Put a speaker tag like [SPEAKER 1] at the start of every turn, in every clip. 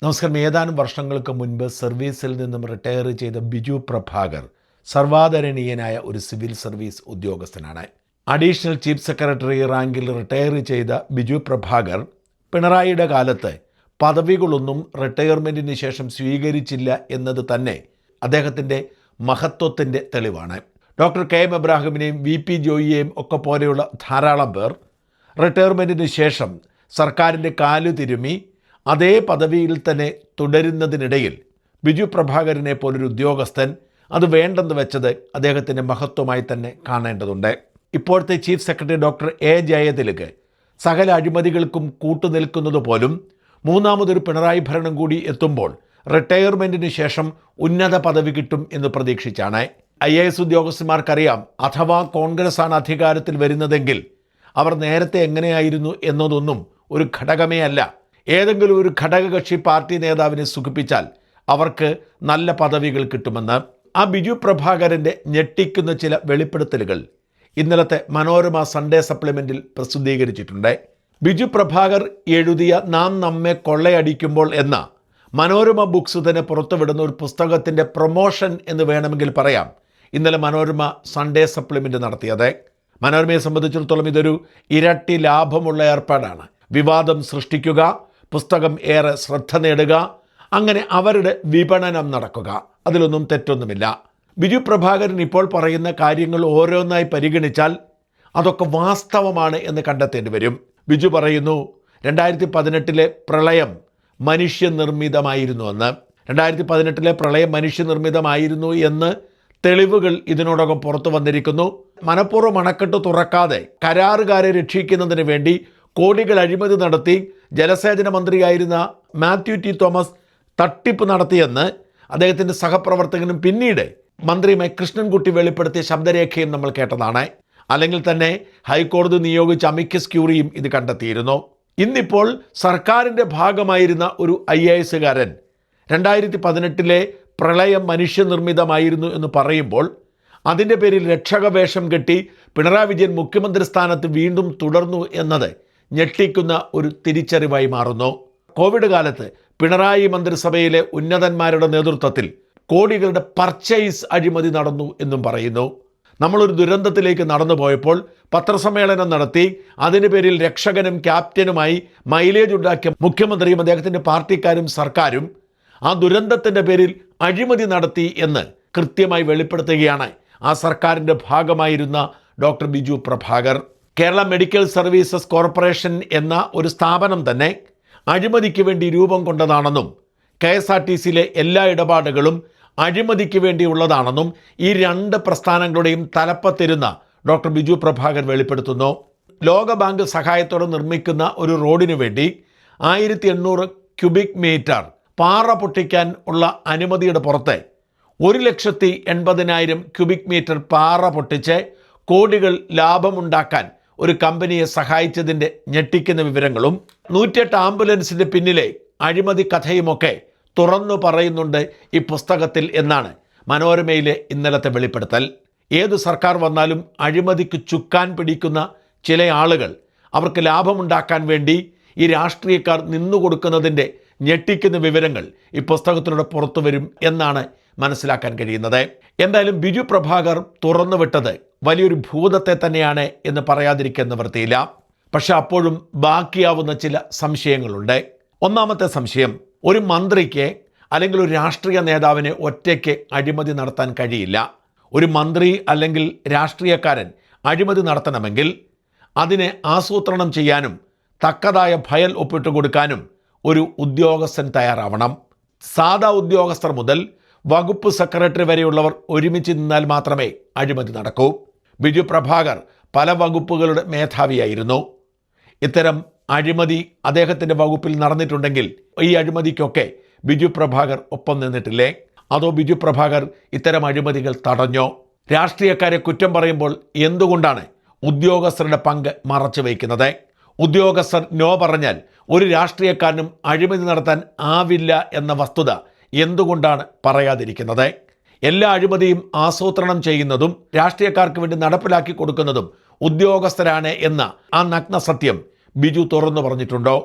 [SPEAKER 1] നമസ്കാരം. ഏതാനും വർഷങ്ങൾക്ക് മുൻപ് സർവീസിൽ നിന്നും റിട്ടയർ ചെയ്ത ബിജു പ്രഭാകർ സർവാദരണീയനായ ഒരു സിവിൽ സർവീസ് ഉദ്യോഗസ്ഥനാണ്. അഡീഷണൽ ചീഫ് സെക്രട്ടറി റാങ്കിൽ റിട്ടയർ ചെയ്ത ബിജു പ്രഭാകർ പിണറായിയുടെ കാലത്ത് പദവികളൊന്നും റിട്ടയർമെൻറ്റിന് ശേഷം സ്വീകരിച്ചില്ല എന്നത് തന്നെ അദ്ദേഹത്തിൻ്റെ മഹത്വത്തിൻ്റെ തെളിവാണ്. ഡോക്ടർ കെ എം എബ്രാഹിമിനെയും വി പി ജോയിയെയും ഒക്കെ പോലെയുള്ള ധാരാളം പേർ റിട്ടയർമെൻറ്റിന് ശേഷം സർക്കാരിൻ്റെ കാലു തിരുമ്മി അതേ പദവിയിൽ തന്നെ തുടരുന്നതിനിടയിൽ ബിജു പ്രഭാകരനെ പോലൊരു ഉദ്യോഗസ്ഥൻ അത് വേണ്ടെന്ന് വെച്ചത് അദ്ദേഹത്തിൻ്റെ മഹത്വമായി തന്നെ കാണേണ്ടതുണ്ട്. ഇപ്പോഴത്തെ chief secretary doctor A Jayathilak സകല അഴിമതികൾക്കും കൂട്ടുനിൽക്കുന്നത് പോലും മൂന്നാമതൊരു പിണറായി ഭരണം കൂടി എത്തുമ്പോൾ റിട്ടയർമെൻറ്റിന് ശേഷം ഉന്നത പദവി കിട്ടും എന്ന് പ്രതീക്ഷിച്ചാണ്. IAS ഉദ്യോഗസ്ഥന്മാർക്കറിയാം, അഥവാ കോൺഗ്രസ്സാണ് അധികാരത്തിൽ വരുന്നതെങ്കിൽ അവർ നേരത്തെ എങ്ങനെയായിരുന്നു എന്നതൊന്നും ഒരു ഘടകമേ അല്ല. ഏതെങ്കിലും ഒരു ഘടകകക്ഷി പാർട്ടി നേതാവിനെ സുഖിപ്പിച്ചാൽ അവർക്ക് നല്ല പദവികൾ കിട്ടുമെന്ന്. ആ ബിജു പ്രഭാകരൻ്റെ ഞെട്ടിക്കുന്ന ചില വെളിപ്പെടുത്തലുകൾ ഇന്നലത്തെ മനോരമ സൺഡേ സപ്ലിമെൻറ്റിൽ പ്രസിദ്ധീകരിച്ചിട്ടുണ്ട്. ബിജു പ്രഭാകർ എഴുതിയ നാം നമ്മെ കൊള്ളയടിക്കുമ്പോൾ എന്ന മനോരമ ബുക്സ് തന്നെ പുറത്തുവിടുന്ന ഒരു പുസ്തകത്തിൻ്റെ പ്രൊമോഷൻ എന്ന് വേണമെങ്കിൽ പറയാം ഇന്നലെ മനോരമ സൺഡേ സപ്ലിമെൻ്റ് നടത്തിയത്. മനോരമയെ സംബന്ധിച്ചിടത്തോളം ഇതൊരു ഇരട്ടി ലാഭമുള്ള ഏർപ്പാടാണ്. വിവാദം സൃഷ്ടിക്കുക, പുസ്തകം ഏറെ ശ്രദ്ധ നേടുക, അങ്ങനെ അവരുടെ വിപണനം നടക്കുക, അതിലൊന്നും തെറ്റൊന്നുമില്ല. ബിജു പ്രഭാകരൻ ഇപ്പോൾ പറയുന്ന കാര്യങ്ങൾ ഓരോന്നായി പരിഗണിച്ചാൽ അതൊക്കെ വാസ്തവമാണ് എന്ന് കണ്ടെത്തേണ്ടി വരും. ബിജു പറയുന്നു 2018 പ്രളയം മനുഷ്യനിർമ്മിതമായിരുന്നു എന്ന്. 2018 പ്രളയം മനുഷ്യനിർമ്മിതമായിരുന്നു എന്ന് തെളിവുകൾ ഇതിനോടകം പുറത്തു വന്നിരിക്കുന്നു. മനഃപൂർവ്വം അണക്കെട്ട് തുറക്കാതെ കരാറുകാരെ രക്ഷിക്കുന്നതിന് വേണ്ടി കോടികൾ അഴിമതി നടത്തി ജലസേചന മന്ത്രിയായിരുന്ന മാത്യു ടി തോമസ് തട്ടിപ്പ് നടത്തിയെന്ന് അദ്ദേഹത്തിൻ്റെ സഹപ്രവർത്തകനും പിന്നീട് മന്ത്രി കൃഷ്ണൻകുട്ടി വെളിപ്പെടുത്തിയ ശബ്ദരേഖയും നമ്മൾ കേട്ടതാണ്. അല്ലെങ്കിൽ തന്നെ ഹൈക്കോടതി നിയോഗിച്ച അമിക്കസ് ക്യൂറിയും ഇത് കണ്ടെത്തിയിരുന്നു. ഇന്നിപ്പോൾ സർക്കാരിൻ്റെ ഭാഗമായിരുന്ന ഒരു IASകാരൻ 2018 പ്രളയം മനുഷ്യനിർമ്മിതമായിരുന്നു എന്ന് പറയുമ്പോൾ അതിൻ്റെ പേരിൽ രക്ഷകവേഷം കെട്ടി പിണറായി വിജയൻ മുഖ്യമന്ത്രി സ്ഥാനത്ത് വീണ്ടും തുടർന്നു എന്നത് ഞെട്ടിക്കുന്ന ഒരു തിരിച്ചറിവായി മാറുന്നു. കോവിഡ് കാലത്ത് പിണറായി മന്ത്രിസഭയിലെ ഉന്നതന്മാരുടെ നേതൃത്വത്തിൽ കോടികളുടെ പർച്ചേസ് അഴിമതി നടന്നു എന്നും പറയുന്നു. നമ്മളൊരു ദുരന്തത്തിലേക്ക് നടന്നു പോയപ്പോൾ പത്രസമ്മേളനം നടത്തി അതിന് പേരിൽ രക്ഷകനും ക്യാപ്റ്റനുമായി മൈലേജ് ഉണ്ടാക്കിയ മുഖ്യമന്ത്രിയും അദ്ദേഹത്തിൻ്റെ പാർട്ടിക്കാരും സർക്കാരും ആ ദുരന്തത്തിൻ്റെ പേരിൽ അഴിമതി നടത്തി എന്ന് കൃത്യമായി വെളിപ്പെടുത്തുകയാണ് ആ സർക്കാരിൻ്റെ ഭാഗമായിരുന്ന doctor Biju Prabhakar. Kerala medical services corporation എന്ന ഒരു സ്ഥാപനം തന്നെ അഴിമതിക്ക് വേണ്ടി രൂപം കൊണ്ടതാണെന്നും KSRTCയിലെ എല്ലാ ഇടപാടുകളും അഴിമതിക്ക് വേണ്ടിയുള്ളതാണെന്നും ഈ രണ്ട് പ്രസ്ഥാനങ്ങളുടെയും തലപ്പത്തിരുന്ന ഡോക്ടർ ബിജു പ്രഭാകർ വെളിപ്പെടുത്തുന്നു. ലോകബാങ്ക് സഹായത്തോടെ നിർമ്മിക്കുന്ന ഒരു റോഡിനു വേണ്ടി 1800 ക്യൂബിക് മീറ്റർ പാറ പൊട്ടിക്കാൻ ഉള്ള അനുമതിയുടെ പുറത്ത് 1,80,000 ക്യൂബിക് മീറ്റർ പാറ പൊട്ടിച്ച് കോടികൾ ലാഭമുണ്ടാക്കാൻ ഒരു കമ്പനിയെ സഹായിച്ചതിൻ്റെ ഞെട്ടിക്കുന്ന വിവരങ്ങളും 108 ആംബുലൻസിൻ്റെ പിന്നിലെ അഴിമതി കഥയുമൊക്കെ തുറന്നു പറയുന്നുണ്ട് ഈ പുസ്തകത്തിൽ എന്നാണ് മനോരമയിലെ ഇന്നലത്തെ വെളിപ്പെടുത്തൽ. ഏതു സർക്കാർ വന്നാലും അഴിമതിക്ക് ചുക്കാൻ പിടിക്കുന്ന ചില ആളുകൾ അവർക്ക് ലാഭമുണ്ടാക്കാൻ വേണ്ടി ഈ രാഷ്ട്രീയക്കാർ നിന്നുകൊടുക്കുന്നതിൻ്റെ ഞെട്ടിക്കുന്ന വിവരങ്ങൾ ഈ പുസ്തകത്തിലൂടെ പുറത്തു വരും എന്നാണ് മനസ്സിലാക്കാൻ കഴിയുന്നത്. എന്തായാലും ബിജു പ്രഭാകർ തുറന്നുവിട്ടത് വലിയൊരു ഭൂതത്തെ തന്നെയാണ് എന്ന് പറയാതിരിക്കാൻ നിവൃത്തിയില്ല. പക്ഷെ അപ്പോഴും ബാക്കിയാവുന്ന ചില സംശയങ്ങളുണ്ട്. ഒന്നാമത്തെ സംശയം, ഒരു മന്ത്രിക്ക് അല്ലെങ്കിൽ ഒരു രാഷ്ട്രീയ നേതാവിന് ഒറ്റയ്ക്ക് അഴിമതി നടത്താൻ കഴിയില്ല. ഒരു മന്ത്രി അല്ലെങ്കിൽ രാഷ്ട്രീയക്കാരൻ അഴിമതി നടത്തണമെങ്കിൽ അതിനെ ആസൂത്രണം ചെയ്യാനും തക്കതായ ഫയൽ ഒപ്പിട്ട് കൊടുക്കാനും ഒരു ഉദ്യോഗസ്ഥൻ തയ്യാറാവണം. സാധാ ഉദ്യോഗസ്ഥർ മുതൽ വകുപ്പ് സെക്രട്ടറി വരെയുള്ളവർ ഒരുമിച്ച് നിന്നാൽ മാത്രമേ അഴിമതി നടക്കൂ. ബിജു പ്രഭാകർ പല വകുപ്പുകളുടെ മേധാവിയായിരുന്നു. ഇത്തരം അഴിമതി അദ്ദേഹത്തിൻ്റെ വകുപ്പിൽ നടന്നിട്ടുണ്ടെങ്കിൽ ഈ അഴിമതിക്കൊക്കെ ബിജു പ്രഭാകർ ഒപ്പം നിന്നിട്ടില്ലേ? അതോ ബിജു പ്രഭാകർ ഇത്തരം അഴിമതികൾ തടഞ്ഞോ? രാഷ്ട്രീയക്കാരെ കുറ്റം പറയുമ്പോൾ എന്തുകൊണ്ടാണ് ഉദ്യോഗസ്ഥരുടെ പങ്ക് മറച്ചു വയ്ക്കുന്നത്? ഉദ്യോഗസ്ഥർ നോ പറഞ്ഞാൽ ഒരു രാഷ്ട്രീയക്കാരനും അഴിമതി നടത്താൻ ആവില്ല എന്ന വസ്തുത എന്തുകൊണ്ടാണ് പറയാതിരിക്കുന്നത്? എല്ലാ അഴിമതിയും ആസൂത്രണം ചെയ്യുന്നതും രാഷ്ട്രീയക്കാർക്ക് വേണ്ടി നടപ്പിലാക്കി കൊടുക്കുന്നതും ഉദ്യോഗസ്ഥരാണ് എന്ന ആ നഗ്ന സത്യം ബിജു തുറന്നു പറഞ്ഞിട്ടുണ്ടോ?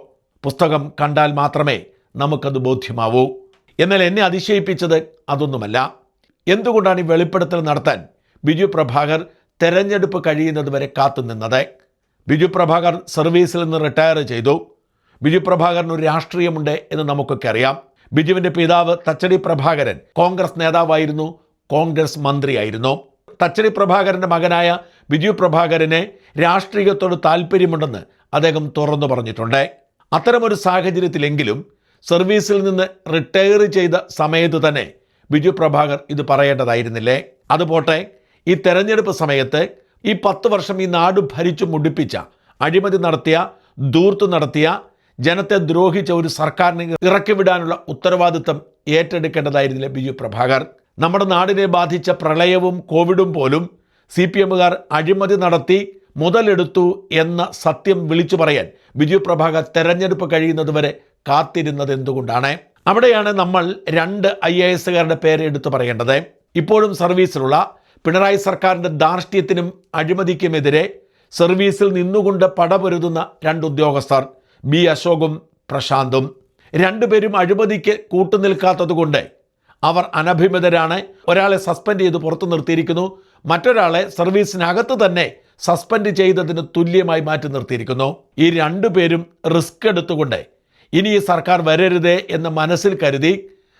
[SPEAKER 1] പുസ്തകം കണ്ടാൽ മാത്രമേ നമുക്കത് ബോധ്യമാവൂ. എന്നാൽ എന്നെ അതിശയിപ്പിച്ചത് അതൊന്നുമല്ല. എന്തുകൊണ്ടാണ് ഈ വെളിപ്പെടുത്തൽ നടത്താൻ ബിജു പ്രഭാകർ തെരഞ്ഞെടുപ്പ് കഴിയുന്നത് വരെ കാത്തുനിന്നത്? ബിജു പ്രഭാകർ സർവീസിൽ നിന്ന് റിട്ടയർ ചെയ്തു. ബിജു പ്രഭാകറിന് ഒരു രാഷ്ട്രീയമുണ്ട് എന്ന് നമുക്കൊക്കെ അറിയാം. ബിജുവിൻ്റെ പിതാവ് തച്ചടി പ്രഭാകരൻ കോൺഗ്രസ് നേതാവായിരുന്നു, കോൺഗ്രസ് മന്ത്രിയായിരുന്നു. തച്ചടി പ്രഭാകരൻ്റെ മകനായ ബിജു പ്രഭാകരന് രാഷ്ട്രീയത്തോട് താല്പര്യമുണ്ടെന്ന് അദ്ദേഹം തുറന്നു പറഞ്ഞിട്ടുണ്ട്. അത്തരമൊരു സാഹചര്യത്തിലെങ്കിലും സർവീസിൽ നിന്ന് റിട്ടയർ ചെയ്ത സമയത്ത് തന്നെ ബിജു പ്രഭാകർ ഇത് പറയേണ്ടതായിരുന്നില്ലേ? അതുപോട്ടെ, ഈ തെരഞ്ഞെടുപ്പ് സമയത്ത് ഈ 10 വർഷം ഈ നാട് ഭരിച്ചു മുടിപ്പിച്ച, അഴിമതി നടത്തിയ, ധൂർത്ത് നടത്തിയ, ജനത്തെ ദ്രോഹിച്ച ഒരു സർക്കാരിനെ ഇറക്കിവിടാനുള്ള ഉത്തരവാദിത്തം ഏറ്റെടുക്കേണ്ടതായിരുന്നില്ല ബിജു പ്രഭാകർ? നമ്മുടെ നാടിനെ ബാധിച്ച പ്രളയവും കോവിഡും പോലും CPMകാർ അഴിമതി നടത്തി മുതലെടുത്തു എന്ന സത്യം വിളിച്ചു പറയാൻ ബിജു പ്രഭാകർ തെരഞ്ഞെടുപ്പ് കഴിയുന്നത് വരെ കാത്തിരുന്നത് എന്തുകൊണ്ടാണ്? അവിടെയാണ് നമ്മൾ 2 IASകാരുടെ പേര് എടുത്തു പറയേണ്ടത്. ഇപ്പോഴും സർവീസിലുള്ള പിണറായി സർക്കാരിൻ്റെ ധാർഷ്ട്യത്തിനും അഴിമതിക്കുമെതിരെ സർവീസിൽ നിന്നുകൊണ്ട് പടപൊരുതുന്ന 2 ഉദ്യോഗസ്ഥർ, ബി അശോകും പ്രശാന്തും. 2 പേരും അഴിമതിക്ക് കൂട്ടുനിൽക്കാത്തതുകൊണ്ട് അവർ അനഭിമിതരാണ്. ഒരാളെ സസ്പെൻഡ് ചെയ്ത് പുറത്തു നിർത്തിയിരിക്കുന്നു, മറ്റൊരാളെ സർവീസിനകത്ത് തന്നെ സസ്പെൻഡ് ചെയ്തതിന് തുല്യമായി മാറ്റി നിർത്തിയിരിക്കുന്നു. ഈ 2 പേരും റിസ്ക് എടുത്തുകൊണ്ട് ഇനി ഈ സർക്കാർ വരരുതേ എന്ന് മനസ്സിൽ കരുതി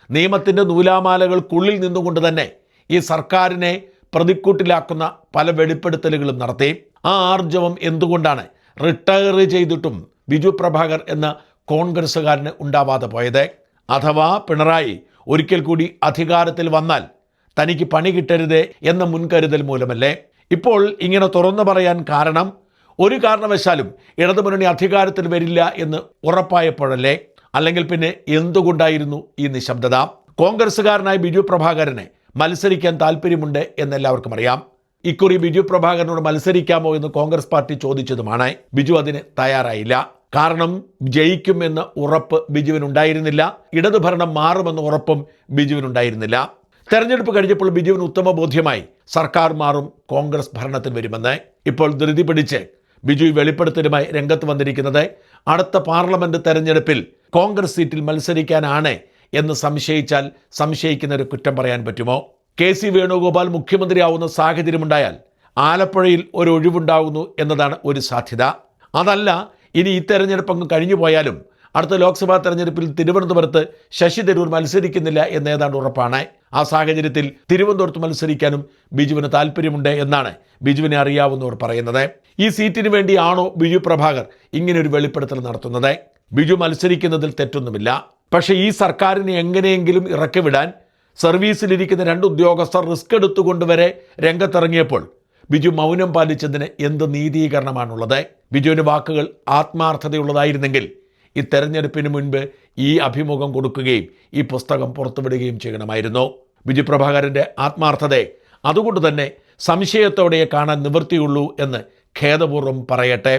[SPEAKER 1] നിയമത്തിൻ്റെ നൂലാമാലകൾക്കുള്ളിൽ നിന്നുകൊണ്ട് തന്നെ ഈ സർക്കാരിനെ പ്രതിക്കൂട്ടിലാക്കുന്ന പല വെളിപ്പെടുത്തലുകളും നടത്തി. ആ ആർജവം എന്തുകൊണ്ടാണ് റിട്ടയർ ചെയ്തിട്ടും ബിജു പ്രഭാകർ എന്ന കോൺഗ്രസ്സുകാരന് ഉണ്ടാവാതെ പോയത്? അഥവാ പിണറായി ഒരിക്കൽ കൂടി അധികാരത്തിൽ വന്നാൽ തനിക്ക് പണി കിട്ടരുതേ എന്ന മുൻകരുതൽ മൂലമല്ലേ? ഇപ്പോൾ ഇങ്ങനെ തുറന്നു പറയാൻ കാരണം ഒരു കാരണവശാലും ഇടതുമുന്നണി അധികാരത്തിൽ വരില്ല എന്ന് ഉറപ്പായപ്പോഴല്ലേ? അല്ലെങ്കിൽ പിന്നെ എന്തുകൊണ്ടായിരുന്നു ഈ നിശബ്ദത? കോൺഗ്രസ്സുകാരനായ ബിജു പ്രഭാകരനെ മത്സരിക്കാൻ താല്പര്യമുണ്ട് എന്നെല്ലാവർക്കും അറിയാം. ഇക്കുറി ബിജു പ്രഭാകരനോട് മത്സരിക്കാമോ എന്ന് കോൺഗ്രസ് പാർട്ടി ചോദിച്ചതുമാണ്. ബിജു അതിന് തയ്യാറായില്ല. കാരണം ജയിക്കും എന്ന ഉറപ്പ് ബിജുവിനുണ്ടായിരുന്നില്ല, ഇടതുഭരണം മാറുമെന്ന ഉറപ്പും ബിജുവിനുണ്ടായിരുന്നില്ല. തെരഞ്ഞെടുപ്പ് കഴിഞ്ഞപ്പോൾ ബിജുവിന് ഉത്തമ ബോധ്യമായി സർക്കാർ മാറും, കോൺഗ്രസ് ഭരണത്തിൽ വരുമെന്ന്. ഇപ്പോൾ ധൃതി പിടിച്ച് ബിജു വെളിപ്പെടുത്തലുമായി രംഗത്ത് വന്നിരിക്കുന്നത് അടുത്ത പാർലമെന്റ് തെരഞ്ഞെടുപ്പിൽ കോൺഗ്രസ് സീറ്റിൽ മത്സരിക്കാനാണ് എന്ന് സംശയിച്ചാൽ സംശയിക്കുന്നവരെ കുറ്റം പറയാൻ പറ്റുമോ? KC വേണുഗോപാൽ മുഖ്യമന്ത്രിയാവുന്ന സാഹചര്യമുണ്ടായാൽ ആലപ്പുഴയിൽ ഒരു ഒഴിവുണ്ടാകുന്നു എന്നതാണ് ഒരു സാധ്യത. അതല്ല, ഇനി ഈ തെരഞ്ഞെടുപ്പ് അങ്ങ് കഴിഞ്ഞു പോയാലും അടുത്ത ലോക്സഭാ തെരഞ്ഞെടുപ്പിൽ തിരുവനന്തപുരത്ത് ശശി തരൂർ മത്സരിക്കുന്നില്ല എന്ന് ഏതാണ്ട് ഉറപ്പാണ്. ആ സാഹചര്യത്തിൽ തിരുവനന്തപുരത്ത് മത്സരിക്കാനും ബിജുവിന് താല്പര്യമുണ്ട് എന്നാണ് ബിജുവിനെ അറിയാവുന്നവർ പറയുന്നത്. ഈ സീറ്റിന് വേണ്ടിയാണോ ബിജു പ്രഭാകർ ഇങ്ങനെയൊരു വെളിപ്പെടുത്തൽ നടത്തുന്നത്? ബിജു മത്സരിക്കുന്നതിൽ തെറ്റൊന്നുമില്ല. പക്ഷേ ഈ സർക്കാരിനെ എങ്ങനെയെങ്കിലും ഇറക്കിവിടാൻ സർവീസിലിരിക്കുന്ന 2 ഉദ്യോഗസ്ഥർ റിസ്ക് എടുത്തുകൊണ്ടുവരെ രംഗത്തിറങ്ങിയപ്പോൾ ബിജു മൗനം പാലിച്ചതിന് എന്ത് നീതീകരണമാണുള്ളത്? ബിജുവിൻ്റെ വാക്കുകൾ ആത്മാർത്ഥതയുള്ളതായിരുന്നെങ്കിൽ ഈ തെരഞ്ഞെടുപ്പിന് മുൻപ് ഈ അഭിമുഖം കൊടുക്കുകയും ഈ പുസ്തകം പുറത്തുവിടുകയും ചെയ്യണമായിരുന്നു. ബിജു പ്രഭാകരൻ്റെ ആത്മാർത്ഥതയെ അതുകൊണ്ട് തന്നെ സംശയത്തോടെ കാണാൻ നിവൃത്തിയുള്ളൂ എന്ന് ഖേദപൂർവ്വം പറയട്ടെ.